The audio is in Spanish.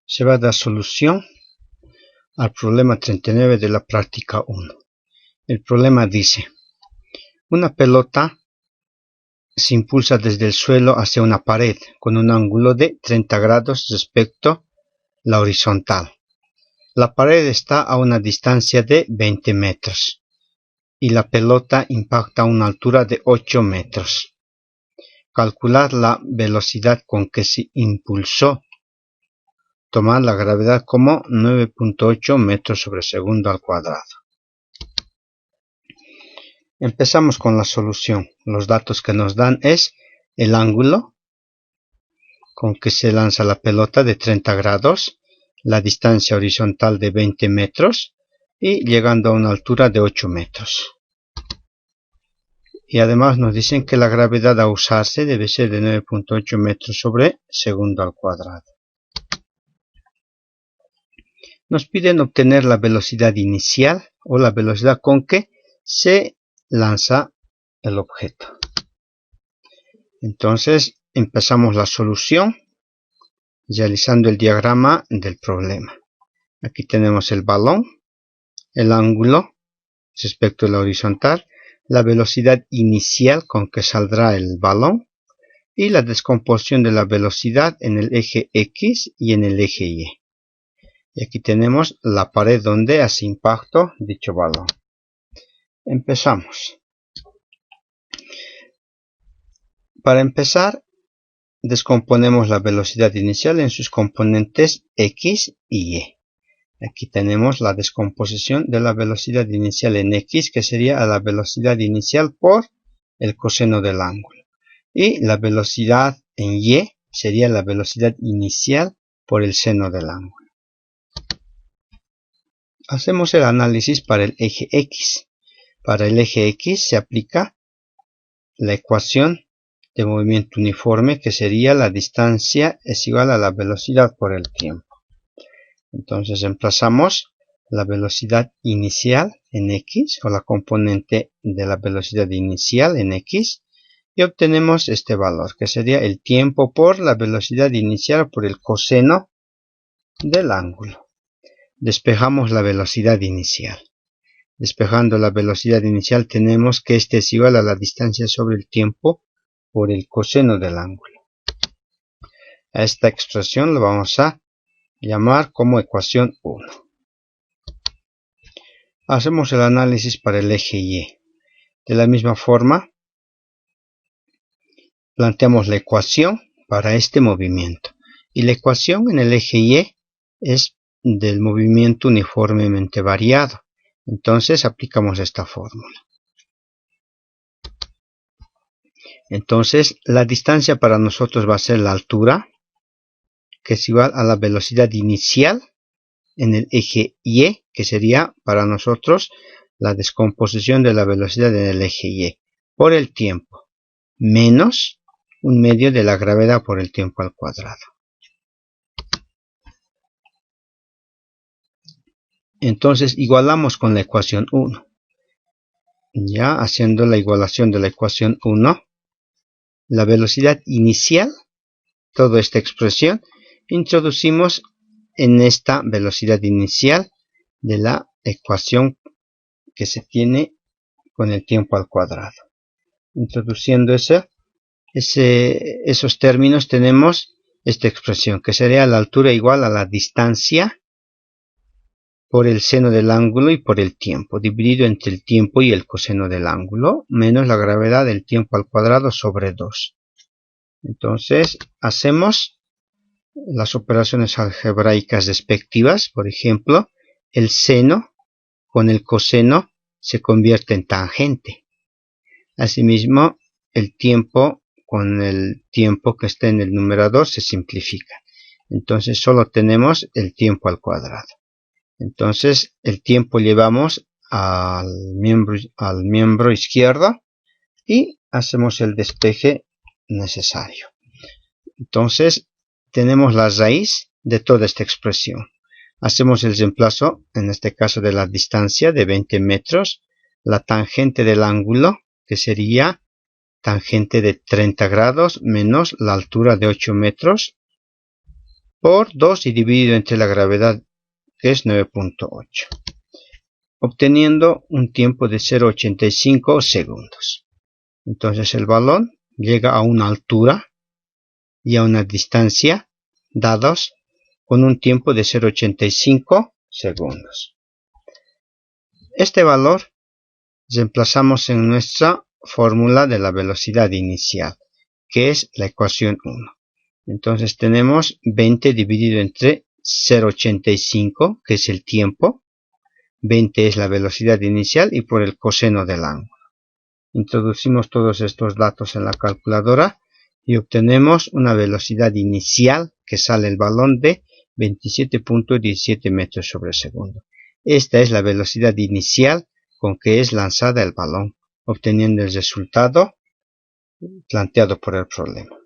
Se va a dar solución al problema 39 de la práctica 1. El problema dice: una pelota se impulsa desde el suelo hacia una pared con un ángulo de 30 grados respecto a la horizontal. La pared está a una distancia de 20 metros y la pelota impacta a una altura de 8 metros. Calcular la velocidad con que se impulsó. Tomar la gravedad como 9.8 metros sobre segundo al cuadrado. Empezamos con la solución. Los datos que nos dan es el ángulo con que se lanza la pelota de 30 grados, la distancia horizontal de 20 metros y llegando a una altura de 8 metros. Y además nos dicen que la gravedad a usarse debe ser de 9.8 metros sobre segundo al cuadrado. Nos piden obtener la velocidad inicial o la velocidad con que se lanza el objeto. Entonces empezamos la solución realizando el diagrama del problema. Aquí tenemos el balón, el ángulo respecto a la horizontal, la velocidad inicial con que saldrá el balón y la descomposición de la velocidad en el eje X y en el eje Y. Y aquí tenemos la pared donde hace impacto dicho balón. Empezamos. Para empezar, descomponemos la velocidad inicial en sus componentes X y Y. Aquí tenemos la descomposición de la velocidad inicial en X, que sería la velocidad inicial por el coseno del ángulo. Y la velocidad en Y sería la velocidad inicial por el seno del ángulo. Hacemos el análisis para el eje X. Para el eje X se aplica la ecuación de movimiento uniforme, que sería la distancia es igual a la velocidad por el tiempo. Entonces emplazamos la velocidad inicial en X, o la componente de la velocidad inicial en X, y obtenemos este valor, que sería el tiempo por la velocidad inicial por el coseno del ángulo. Despejamos la velocidad inicial. Despejando la velocidad inicial tenemos que este es igual a la distancia sobre el tiempo por el coseno del ángulo. A esta expresión lo vamos a llamar como ecuación 1. Hacemos el análisis para el eje Y. De la misma forma, planteamos la ecuación para este movimiento. Y la ecuación en el eje Y es del movimiento uniformemente variado. Entonces aplicamos esta fórmula. Entonces la distancia para nosotros va a ser la altura, que es igual a la velocidad inicial en el eje Y, que sería para nosotros la descomposición de la velocidad en el eje Y, por el tiempo, menos un medio de la gravedad por el tiempo al cuadrado. Entonces igualamos con la ecuación 1. Ya haciendo la igualación de la ecuación 1, la velocidad inicial, toda esta expresión, introducimos en esta velocidad inicial de la ecuación que se tiene con el tiempo al cuadrado. Introduciendo esos términos tenemos esta expresión, que sería la altura igual a la distancia por el seno del ángulo y por el tiempo, dividido entre el tiempo y el coseno del ángulo, menos la gravedad del tiempo al cuadrado sobre 2. Entonces hacemos las operaciones algebraicas respectivas. Por ejemplo, el seno con el coseno se convierte en tangente. Asimismo, el tiempo con el tiempo que está en el numerador se simplifica. Entonces solo tenemos el tiempo al cuadrado. Entonces el tiempo llevamos al miembro izquierdo y hacemos el despeje necesario. Entonces tenemos la raíz de toda esta expresión. Hacemos el reemplazo, en este caso de la distancia de 20 metros, la tangente del ángulo, que sería tangente de 30 grados menos la altura de 8 metros, por 2 y dividido entre la gravedad, que es 9.8, obteniendo un tiempo de 0,85 segundos. Entonces el balón llega a una altura y a una distancia dados con un tiempo de 0,85 segundos. Este valor reemplazamos en nuestra fórmula de la velocidad inicial, que es la ecuación 1. Entonces tenemos 20 dividido entre 0,85, que es el tiempo. 20 es la velocidad inicial y por el coseno del ángulo. Introducimos todos estos datos en la calculadora y obtenemos una velocidad inicial que sale el balón de 27.17 metros sobre segundo. Esta es la velocidad inicial con que es lanzada el balón, obteniendo el resultado planteado por el problema.